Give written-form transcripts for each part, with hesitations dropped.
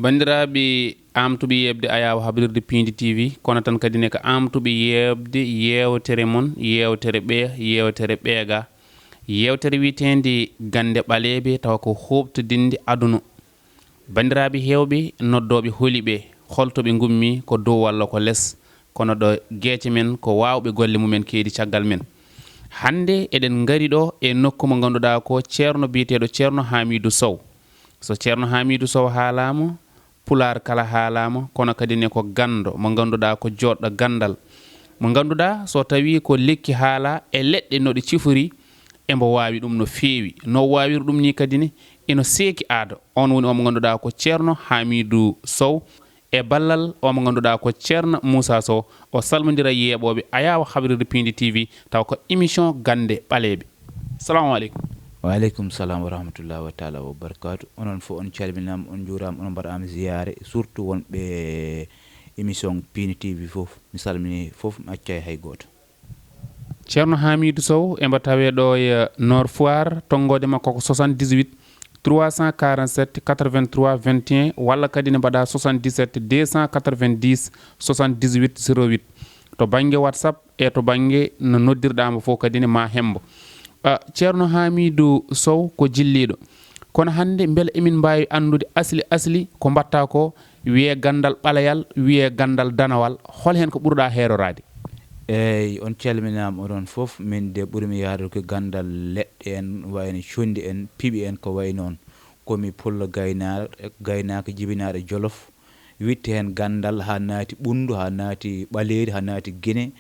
bandiraɓe amtuɓe yebde ayaw habride Pindi TV kono tan kadi ne ko amtuɓe yebde yewtere mon yewtere ɓeega yewtere witende gande ɓaleɓe taw ko huɓtodinde aduna bandiraɓe hewɓe noddoɓe hooliɓe holtoɓe gummi ko dow walla ko less kono ɗo gueece men ko wawɓe golle mumen keedi caggal men hande eɗen gari ɗo e nokku mo ganduɗa ko ceerno biyeteɗo ceerno Hamidou Sow so ceerno Hamidou Sow haalama pular kala haalama kono kadi ne ko gando mo ganduɗa ko joɗɗo gandal mo ganduɗa so tawi ko lekki haala e leɗɗe noɗe cifori embo wawi ɗum no feewi no wawiri ɗum ni kadi ne eno seeki aada on woni omo ganduɗa ko ceerno Hamidou Sow e ballal omo ganduɗa ko ceerno Moussa Sow o salmodira yeeɓoɓe ayawa habride Pindi TV taw ko émission gande ɓaleɓe. Assalamu aleykum. Waaleykum salam wa rahmatullahi wa taala wa barakatu onon fo on calminama on juurama on mbaɗama ziyare surtout wonɓe émission Pindi TV fof mi salmini fof mi accay hay goto. ceerno Hamidou Sow emba tawe ɗo e Nord Foire tonggode makko ko 78 347 83 21 walla kadi ne mbaɗa 77 290 78 08 to banggue WhatsApp e to banggue no noddirɗamo fof kadi ne ma hembo ceerno Hamidou Sow ko jilliɗo kono hande beele emin mbawi andude asli ko mbatta ko wiye gandal ɓalayal wiye gandal danawal hol hen ko ɓurɗa herorade. eyyi on calminama oɗon foof min de ɓuurimi yaarude ko gandal leɗɗe en wayno condi en piiɓi en ko way noon komi pullo gaynaka jibinaɗo Jolof witte hen gandal ha naati ɓundu ha naati ɓaleeri ha naati guine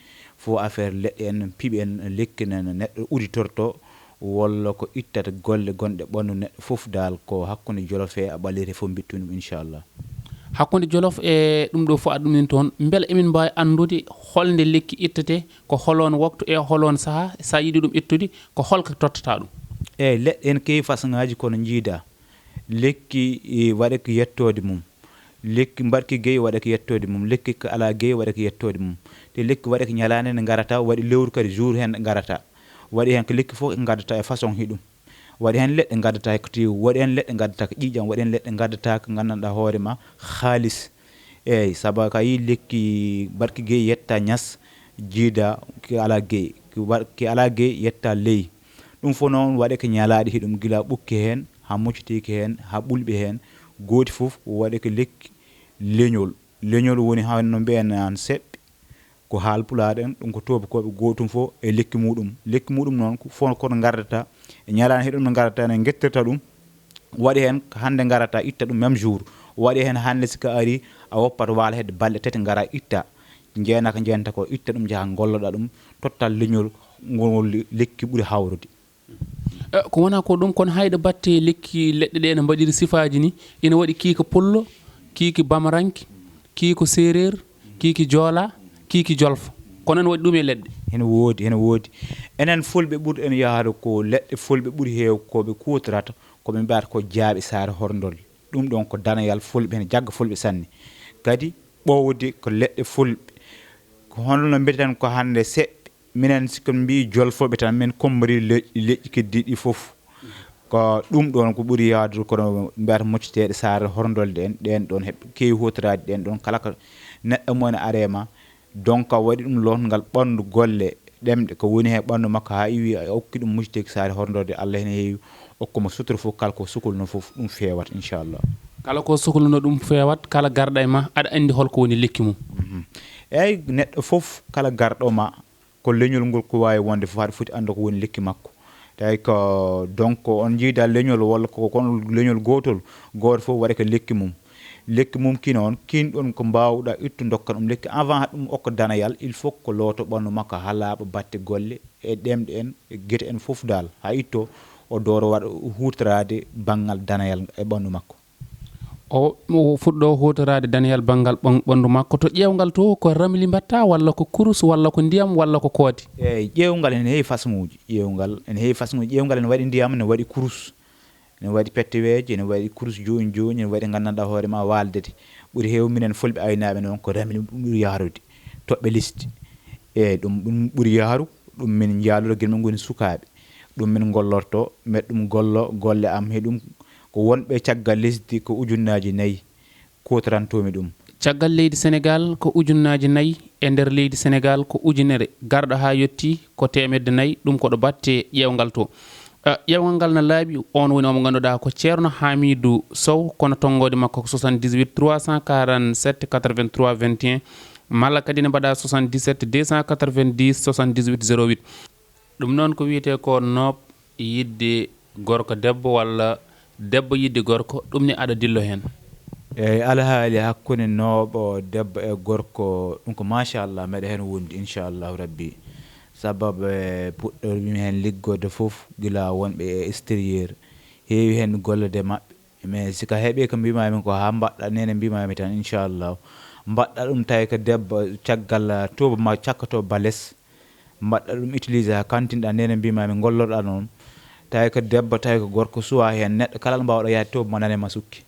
fo affaire leɗɗe en piiɓi en lekki no neɗɗo uditorto walla ko ittata golle gonɗe ɓandu neɗɗo foof dal ko hakkude Jolof e ɓaleeri fof bittuni ɗum inchallah. hakkude Jolof e ɗum ɗo fof aɗum toon beele emin mbawi andude holnde lekki ittete ko holon waktu e holon saaha sa yiiɗi ɗum ittude ko holko tottata ɗum. eyyi leɗɗe en keewi façon ngaji kono jiida lekki waɗa ko yettode mum lekki mbarki gueyi waɗa ko yettode mum lekki ko ala gueyi waɗa ko yettode mum te lekki waɗa ko ñalande ne garata waɗi lewru kadi jour hen garata waɗi hen ko lekki fof gaddata e façon hiɗum waɗi hen leɗɗe gaddata ko tiw waɗi hen leɗɗe gaddata ko ƴiƴam waɗi hen leɗɗe gaddata ko gandanɗa hoorema haalis eyyi saabu ka yi lekki barki gueyi yetta ñas jiida ki ala gueyi ki ala gueyi yetta ley ɗum fof noon waɗe ko ñalaɗi hiɗum gila ɓukki hen ha moccitiki hen ha ɓulɓi hen gooti fof waɗe ko lekki leñol woni hanno mbiyen an seɓɓe ko haalpulaar en ɗum ko tobakoɓe gotum fof e lekki muɗum noon fof kono gardata e ñalani heɗum no gardata ne guettirta ɗum waɗi hen ko hande garata itta ɗum même jour waɗi hen hande siko ari a woppat waala hedde balɗe tati gara itta jeena ko jeenta ko itta ɗum jaaha golloɗa ɗum tottal leñol ngol lekki ɓuuri hawrude. ko wona ko ɗum kono hayɗo batte lekki leɗɗe ɗe ne mbaɗiri sifaji ni ina waɗi kiiko pullo kiiki bamaranke kiiko séréer kiiki joola kiiki jolfo kono ene waɗi ɗum e leɗɗe. hene woodi enen fulɓe ɓuuri en yahade ko leɗɗe fulɓe ɓuuri heew koɓe kutorata koɓe mbiyata ko jaaɓe saare horndol ɗum ɗon ko danayal fulɓe hene jagga fulɓe sanne kadi ɓowde ko leɗɗe fulɓe ko hono mbiyeten ko hande seɓɓe minen siko mbi jolfoɓe tan min kombori leƴƴi keddiɗi fof ko ɗum ɗon ko ɓuuri yaadude kono mbiyata mocceteɗe saare horndolde en ɗen ɗon heɓe keewi hutorade ɗen ɗon kala ko neɗɗo mo ne arema donc waɗi ɗum lotgal ɓandu golle ɗemɗe ko woni hen ɓandu makko ha iwi okki ɗum mujjiteki saare horndorde Allah hene heewi okkuma sutura fof kala ko sukulno fof ɗum fewat inchallah. kala ko sukulno ɗum fewat kala garɗa e ma aɗa andi holko woni lekki mum. eyyi neɗɗo fof kala garɗo ma ko leñol ngol ko wawi wonde fof haɗa foti anda ko woni lekki makko tawi ko donc on jiida leñol walla ko kono leñol goto fof waɗa ko lekki mum ki noon kinɗon ko mbawɗa ittu dokka ɗum lekki avant ɗum okka danayal il faut ko looto ɓandu makko ha laaɓa batte golle e ɗemɗe en e guete en fof dal ha itto o dooro waɗa hutorade banggal danayal e ɓandu makko o fuɗɗo hutorade danayal banggal ɓandu makko to ƴewgal to ko ramli mbatta walla ko kurus walla ko ndiyam walla ko koodi. eyyi ƴewgal ene heewi façon uji ƴewgal ene waɗi ndiyam ne waɗi kurus ne waɗi petteweji ene waɗi kurus joni ene waɗi gandanɗa hoorema waldede ɓuuri heew minen fulɓe aynaɓe noon ko ramli ɗum ɓuuri yarude toɓɓe lisdi eyyi ɗum ɓuuri yaaru ɗum min jaaluɗo gueɗe men goni sukaɓe ɗum min gollorto met ɗum golle am he ɗum ko wonɓe caggal lesdi ko ujunnaji 4 kotrantomi ɗum. caggal leydi Sénégal ko ujunnaji 4 e nder leydi Sénégal ko ujunere garɗo ha yetti ko 400 ɗum koɗo batte ƴewgal to. ƴewgal ngal na laaɓi on woni omo ganduɗa ko ceerno Hamidou Sow kono tonggode makko ko 78 347 83 21 malla kadi ne mbaɗa 77 290 78 08. ɗum noon ko wiyete ko noob yidde gorko debbo walla debbo yidde gorko ɗum ni aɗa dillo hen. eyyi alhaali hakkude nooɓo debbo e gorko ɗum ko machallah meɗa hen wondi inchallahu rabbi sababu puɗɗormi hen liggode foof gila wonɓe e extérieur heewi hen gollede mabɓe mais sika heeɓi ko mbimami ko ha mbaɗɗa nene mbimami tan inchallahu mbaɗɗa ɗum tawi ko debbo caggal toba ma cakkato bales mbaɗɗa ɗum utilisé ha kantinɗa nene mbimami gollorɗa noon tawi ko debbo tawi ko gorko suwa hen neɗɗo kala ɗo mbawɗo yaade toba ma nanema sukki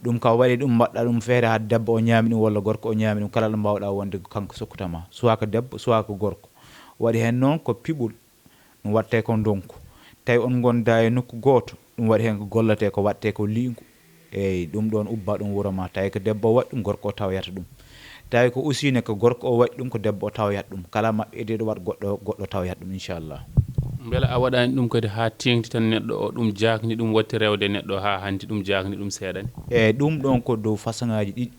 ɗum ka waɗi ɗum mbaɗɗa ɗum feere ha debbo o ñaami ɗum walla gorko o ñaami ɗum kala ɗo mbawɗa wonde kanko sokkutama soit ko debbo soit ko gorko waɗi hen noon ko piɓɓol ɗum watte ko donku tawi on gonda e nokku goto ɗum waɗi hen ko gollate ko watte ko liingu eyyi ɗum ɗon ubba ɗum wuuro ma tawi ko debbo o waɗi ɗum gorko o tawyata ɗum tawi ko usine ko gorko o waɗi ɗum ko debbo o tawyata ɗum kala mabɓe edeɗo waɗa goɗɗo tawyata ɗum inchallah. beela a waɗani ɗum kadi ha tengti tan neɗɗo o ɗum jakni ɗum watti rewde neɗɗo ha hanti ɗum jakni ɗum seeɗani. eyyi ɗum ɗon ko dow façon ngaji ɗiɗi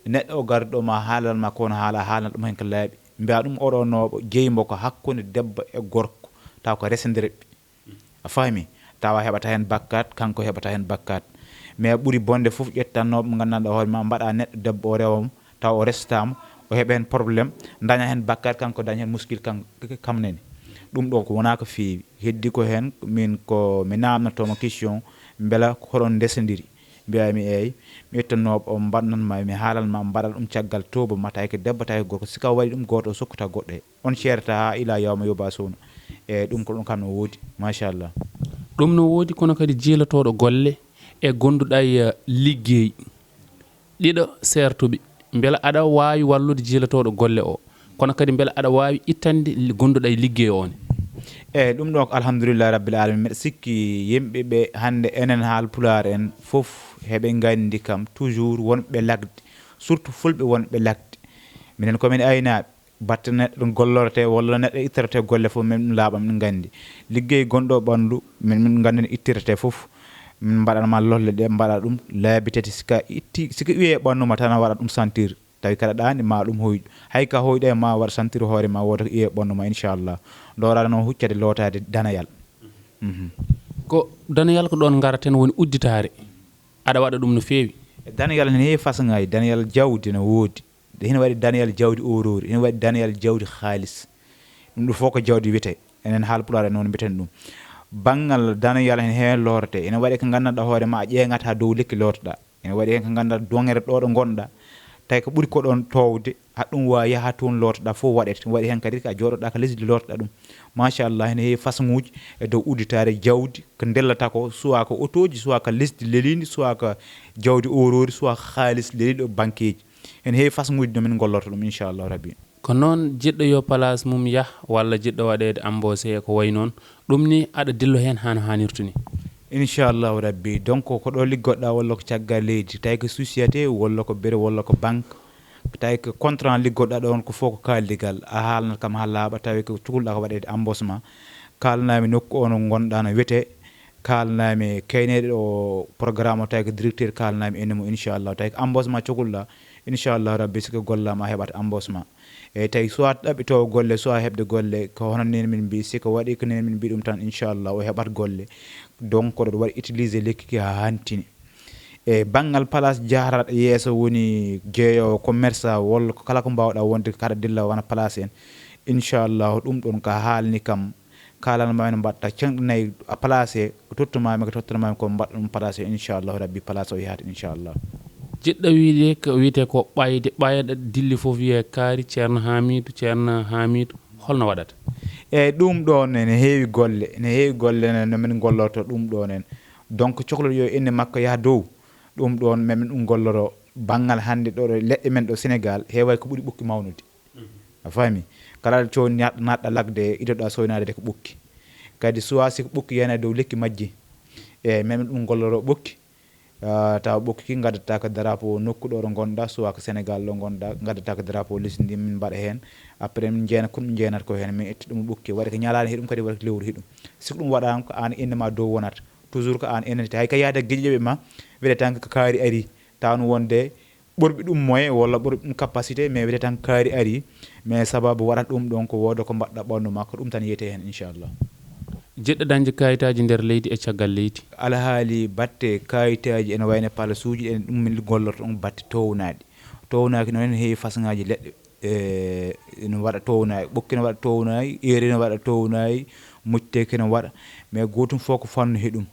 neɗɗo o garɗo ma haalanma kono haalana ɗum hen ko laaɓi mbiya ɗum oɗo nooɓo jeymo ko hakkude debbo e gorko taw ko resedireɓe a faami tawa heɓata hen bakkat kanko heɓata hen bakkat mais ɓuuri bonde foof ƴettannoɓe mo gandanɗa hoore ma mbaɗa neɗɗo debbo o rewam taw o restama o heeɓa hen probléme daña hen bakkat kanko daña hen muskil kamnene ɗum ɗo ko wona ko feewi heddi ko hen min ko mi namnatomo question beela hoɗon desodiri mbiyami eyyi mi ƴettannoɓe o mbaɗnanma mi haalanma mbaɗal ɗum caggal toba ma tawi ko debbo tawi ko gorko sika waɗi ɗum goto o sokkuta goɗɗo e on ceerata ha ila yawma yoba sowno eyyi ɗum ko ɗum kam no woodi machallah. ɗum no woodi kono kadi jiilatoɗo golle e gonduɗa e liggey ɗiɗo sertuɓe beela aɗa wawi wallude jiilatoɗo golle o kono kadi beela aɗa wawi ittande gonduɗa e liggey o ne. eyyi ɗum ɗo ko alhamdoulillahi rabbil alamin mbiɗa sikki yimɓeɓe hande enen haalpulaar en foof heeɓe gandi kam toujours wonɓe lagde surtout fulɓe wonɓe lagde minen komin aynaɓe batte neɗɗo ɗum gollorete walla neɗɗo ittorete golle foof min ɗum laaɓa min gandi liggey gonɗo ɓandu min gandi no ittirete foof min mbaɗanma lolle ɗe mbaɗa ɗum laabi tati sika itti sika wiye ɓannuma tan a waɗa ɗum sentir tawi kada ɗani ma ɗum hoyɗu hay ka hoyɗe ma waɗa sentir hoore ma woda ko iye ɓannuma inchallah doraɗa noon huccade lotade danayal. ko danayal ko ɗon garaten woni udditare aɗa waɗa ɗum no feewi. danayal ne heewi façon ngaji danayal jawdi no woodi hina waɗi danayal jawdi orori hina waɗi danayal jawdi haalis ɗum ɗo fof ko jawdi wiyete enen haalpulaar noon mbiten ɗum banggal danayal hen heewi lorete ene waɗi ko gandanɗa hoore ma a ƴeŋata dow lekki lotoɗa ene waɗi hen ko gandanɗa dongere ɗo ɗo gonɗa tawi ko ɓuuri ko ɗon towde haɗum wawi yaha toon lotoɗa fof waɗete waɗi hen kadi ka joɗoɗa ko lesdi lotoɗa ɗum machallah ene heewi façon uji e dow udditare jawdi ko dellata ko soit ko auto ji soit ko lesdi lelidi soit ko jawdi orori soit haalis leliɗo banque ji ene heewi façon uji ɗo min gollorto ɗum inchallah rabbi. ko noon jiɗɗo yo place mum yah walla jiɗɗo waɗede embauché e ko way noon ɗum ni aɗa dillo hen hano hannirtu ni inchallahu rabbi donc ko ɗo liggoɗɗa walla ko caggal leydi tawi ko société walla ko bureau walla ko banque tawi ko contrat liggoɗɗa ɗon ko fof ko kalligal a haalnat kam ha laaɓa tawi ko cukalɗa ko waɗede embauchement kalnami nokku ono gonɗa no wiyete kalnami kayneɗo o programme o tawi ko directeur kalnami enemo inchallah tawi ko embauchement cukalɗa inchallahu rabbi siko gollama heɓata embauchement eyyi tawi soit ɗaɓɓitowo golle soit heɓde golle ko hono nene min mbi siko waɗi ko nene min mbi ɗum tan inchallah o heɓat golle donc koɗo waɗi utilisé lekki ki ha hantini e banggal place jaraɗo yeeso woni jeeyowo commerçant walla ko kala ko mbawɗa wonde kaɗa dilla wona place en inchallahu ɗum ɗon ka haalni kam kalanmami no mbatta canɗanayi a place e tottumami ko tottanamami ko mbaɗa ɗum place e inchallahu rabbi place o yahata inchallah. jiɗɗo wiide ko wiyete ko ɓayde ɓayɗa dilli fof wiye kaari ceerno hamidou holno waɗata. eyyi ɗum ɗon ene heewi golle no min gollorto ɗum ɗon en donc cohluɗo yo inde makko yaha dow ɗum ɗon min ɗum golloro banggal hande ɗo leɗɗe men ɗo Sénégal heeway ko ɓuuri ɓukki mawnude a faami kala cohli natɗa lagde idoɗa soynade de ko ɓukki kadi suwa siko ɓokki yana dow lekki majji men ɗum golloro ɓokki tawa ɓokki ki gaddata ko drapeau nokku ɗo ɗo gonɗa suwa ko Sénégal ɗo gonɗa gaddata ko drapeau lesdi ndi min mbaɗa hen après min jeena kono ɗum jeenata ko hen min itta ɗum ɓokki waɗa ko ñalani heɗum kadi waɗa ko lewru heɗum siko ɗum waɗama ko an innema dow wonata toujours ko an innete hay ka yaada gueƴƴeɓe ma wiyete tan ko kaari ari tawno wonde ɓurɓe ɗum moyen walla ɓurɓe ɗum capacité mais wiyete tan kaari ari mais sababu waɗata ɗum ɗon ko wooda ko mbaɗɗa ɓandu ma ko ɗum tan yiyete hen inchallah. jiɗɗo dañde kayitaji nder leydi e caggal leydi alhaali batte kayitaji ene wayno palace uji en ɗum min gollorto ɗum batte townaɗi townaki noon heewi façon ngaji leɗɗe ene waɗa townayi ɓokki ne waɗa townayi eri ne waɗa townayi mucciteki ne waɗa mais gotum fof ko fannu heɗum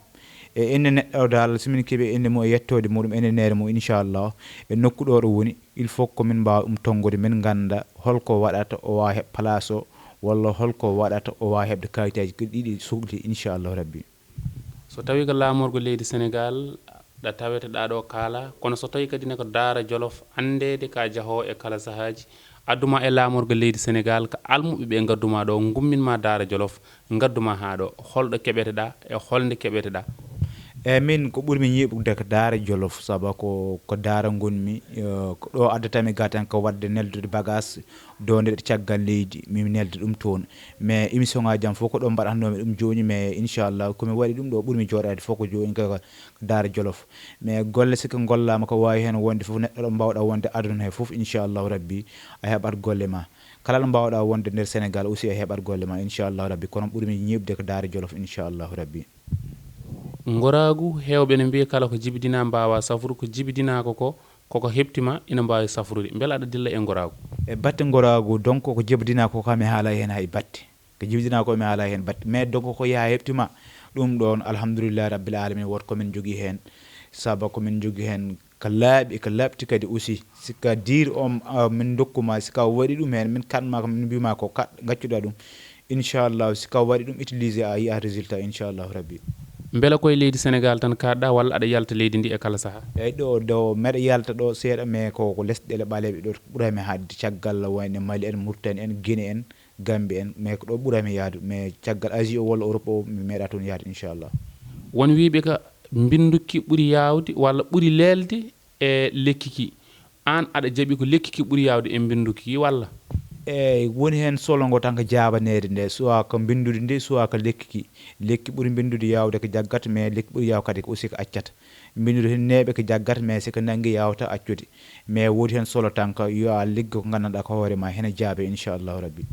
e inde neɗɗo dal somin keeɓi inde mum e yettode muɗum inde nere mum inchallah e nokku ɗo ɗo woni il faut ko min mbawa ɗum tongude min ganda holko waɗata o wawa heɓ place o walla holko waɗata o wawa heɓde kayitaji ɗiɗi sohli inchallahu rabbi. so tawi ko lamorgo leydi Sénégal ɗa taweteɗa ɗo kaala kono so tawi kadi ne ko Daara Jolof andede ka jaahowo e kala sahaji adduma e lamorgo leydi Sénégal ko almuɓe ɓe gadduma ɗo gumminma Daara Jolof gadduma ha ɗo holɗo keɓeteɗa e holnde keɓeteɗa. eyyi min ko ɓuurmi ñiiɓude ko Daara Jolof saabu ko Daara gonmi ko ɗo addatami ga tan ko wadde neldude bagage donde caggal leydi min nelde ɗum toon mais émission ngaji jam fof ko ɗo mbaɗatnomi ɗum joni mais inchallah komi waɗi ɗum ɗo ɓuurmi jooɗade fof ko joni ko Daara Jolof mais golle siko gollama ko wawi hen wonde fof neɗɗo ɗo mbawɗa wonde aduna he fof inchallahu rabbi a heɓat golle ma kala ɗo mbawɗa wonde nder Sénégal aussi a heɓat golle ma inchallahu rabbi kono ɓuurmi ñiiɓde ko Daara Jolof inchallahu rabbi. goragu hewɓe ne mbiya kala ko jibidina mbawa safrude ko jibidinako ko koko heptima ina mbawi safrude beela aɗa dilla e goragu e batte goragu donc ko jibidinako ko mi haala hen hay batte ko jibidinako mi haala hen batte mais donc ko yaha heptima ɗum ɗon alhamdoulillahi rabbil alamin wot komin jogui hen saabu komin jogui hen ko laaɓi ko labti kadi aussi sika dir o min dokkuma sika waɗi ɗum hen min kanma ko min mbima ko gaccuɗa ɗum inchallah sika waɗi ɗum utilisé a yiya résultat inchallahu rabbi. beela koye leydi Sénégal tan kaɗɗa walla aɗa yalta leydi ndi e kala saaha. eyyi ɗo meɗa yalta ɗo seeɗa mais ko lesɗele ɓaleɓe ɗo ɓuurami hadde caggal wayno Mali en Mauritanie en Guinée en Gambie en mais ko ɗo ɓuurami yaade mais caggal Asie o walla Europe o mi meeɗa toon yaade inchallah. won wiɓe ko binduki ɓuuri yawde walla ɓuuri lelde e lekkiki an aɗa jaaɓi ko lekkiki ɓuuri yawde e binduki walla. eyyi woni hen solo ngo tan ko jabanede nde soit ko bindude nde soit ko lekkiki lekki ɓuuri bindude yawde ko jaggata mais lekki ɓuuri yaw kadi aussi ko accata bindude hen neeɓe ko jaggata mais siko nangui yawta accude mais wodi hen solo tan ko yo a liggo ko gandanɗa ko hoorema hene jaabe inchallahu rabbi.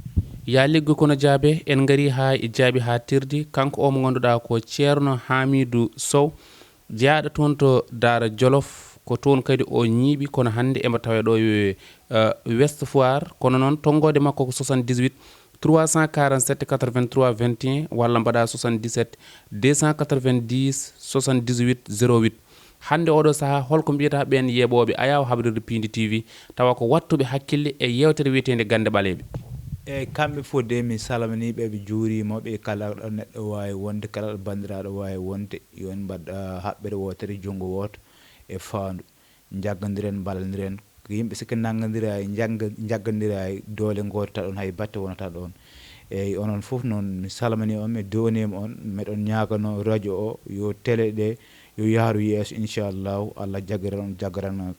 ya liggo kono jaabe en gari ha e jaabi ha tirdi kanko o mo ganduɗa ko Ceerno Hamidou Sow jaaɗo toon to Daara Jolof ko toon kadi o ñiiɓi kono hande emo tawe ɗo West Foire kono noon tonggode makko ko 78 347 83 21 walla mbaɗa 77 290 78 08 hande oɗo saaha holko mbiyata ɓen yeeɓoɓe Ayaw Habirde Pindi TV tawa ko wattuɓe hakkille e yewtere wiyetede Gande Ɓaleɓe. eyyi kamɓe fof de mi salminiɓe ɓe juurimoɓe kala ɗo neɗɗo wawi wonde kala ɗo bandiraɗo wawi wonde yon mbaɗ haɓɓere wotere junggo woto e faandu jaggodiren ballodiren ko yimɓe sikki naggodira e jaggodira e doole gotata ɗon hay batte wonata ɗon eyyi onon foof noon mi salmini on mi donima on meɗon ñagano radio o yo télé ɗe yo yaaru yeeso inchallahu Allah jaggaran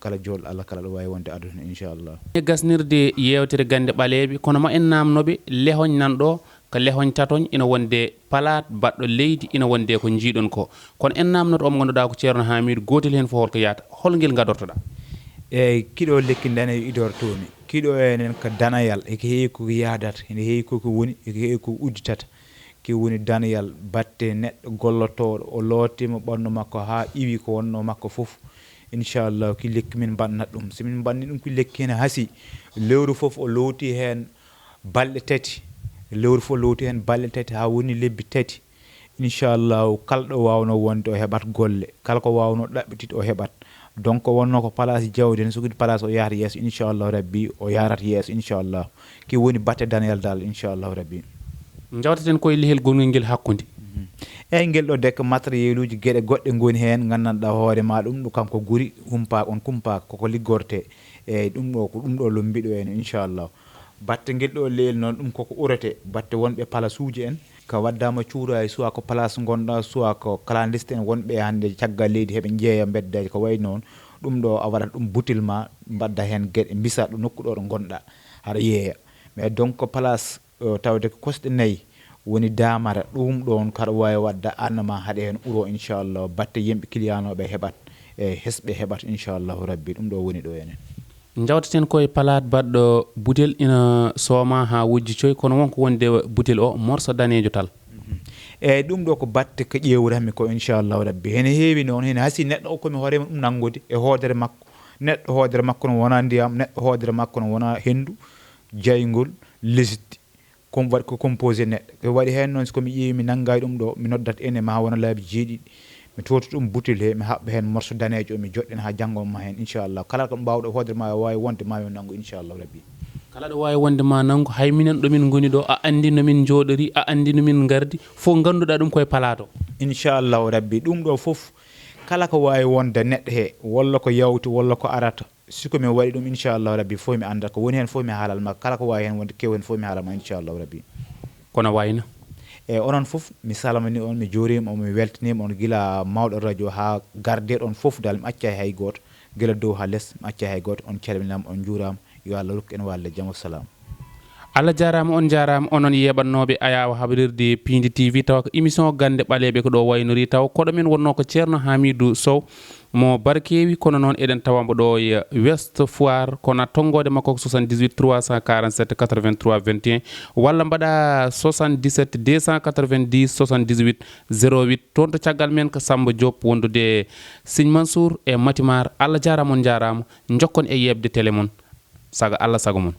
kala jolɗo Allah kala ɗo wawi wonde aduna inchallah. e gasnirde yewtere Gande Ɓaleɓe kono ma en namnoɓe lehoñ nanɗo ko lehoñ tatoñ ina wonde palat baɗɗo leydi ina wonde ko jiiɗon ko kono en namnoto omo ganduɗa ko Ceerno Hamidou gotel hen fof holko yaata holguel gadortoɗa. eyyi kiɗo lekki dane idortomi kiɗo enen ko danayal eko heewi koko yadata ene heewi koko woni eko heewi koko udditata ki woni danayal batte neɗɗo gollotoɗo o lootima ɓandu makko ha iwi ko wonno makko foof inchallah ki lekki min bannat ɗum somin banni ɗum ki lekki hen haasi lewru foof o lowti hen balɗe tati lewru foof lowti hen balɗe tati ha woni lebbi tati inchallahu kala ɗo wawno wonde o heɓat golle kala ko wawno ɗaɓɓitide o heɓat donc wonno ko place jawdi en sogui place o yahata yeeso inchallahu rabbi o yarat yeeso inchallah ki woni batte danayal dal inchallahu rabbi. jawtaten koye lehel gongel ngel hakkude eyyi ngel ɗo dekka matériel uji gueɗe goɗɗe goni hen gandanɗa hoore ma ɗum ɗo kanko guuri humpaka on kumpaka koko liggorte eyyi ɗum ɗo ko ɗum ɗo lombiɗo en inchallah batte ngel ɗo leyel noon ɗum koko urete batte wonɓe place uji en ka waddama cuura e soit ko place gonɗa soit ko clandestine wonɓe hande caggal leydi heɓe jeeya beddaji ko way noon ɗum ɗo a waɗat ɗum butil ma mbadda hen gueɗe bisa ɗo nokku ɗo ɗo gonɗa haɗa yeeya mais donc ko place tawde ko kosɗe nayyi woni damara ɗum ɗon kaɗa wawi wadda annama haɗa hen uro inchallah batte yimɓe clientnoɓe heɓat e hesɓe heɓat inchallahu rabbi ɗum ɗo woni ɗo enen jawteten koye palat baɗɗo butel ina sooma ha wujji coy kono wonko wonde butel o morso danejo tal eyyi ɗum ɗo ko batte ko ƴewranmi ko inchallahu rabbi hene heewi noon hene haasi neɗɗo o komi hoorema ɗum nanggude e hoodere makko neɗɗo hoodere makko no wona ndiyam neɗɗo hoodere makko no wona hendu jaygol lesdi komi waɗi ko composé neɗɗo ko waɗi hen noon sokomi ƴeewi mi nanggani ɗum ɗo mi noddat ene ma wona laabi jeeɗiɗi mi toto ɗum butel he mi haɓɓa hen morso danejo o mi joɗɗen ha janggonma hen inchallah kala ko mbawɗo hoodere ma wawi wonde mami nanggu inchallahu rabbi kala ɗo wawi wonde ma nanggu hay minen ɗomin goni ɗo a andi nomin jooɗori a andi nomin gardi fof ganduɗa ɗum koye palato inchallahu rabbi ɗum ɗo foof kala ko wawi wonde neɗɗo he walla ko yawti walla ko arata siko mi waɗi ɗum inchallahu rabbi fof mi anda ko woni hen fof mi haalal ma kala ko wawi hen wonde kew hen fof mi haalalma inchallahu rabbi kono wayno e onon fof mi salamani on mi jorima on mi weltanima on guila mawɗo radio ha gardeɗo on fof dal mi acca hay goto guila dow ha less mi acca hay goto on calminama on juurama yo Allah rokku en walle jaam wassalam Allah jarama on jarama onon yeɓannoɓe ayawa haɓirde Pindi TV taw ko émission gande ɓaleɓe ko ɗo waynori taw koɗo men wonno ko ceerno Hamidou Sow mo barkewi kono noon eɗen tawamo ɗo e West Foire kono tonggode makko ko 78 347 83 21 walla mbaɗa 77 290 78 08 toon to caggal men ko Samba Diop wondude Signe Mansour e Matimar Allah jarama on jarama jokkon e yebde télé mon saga Allah sago mon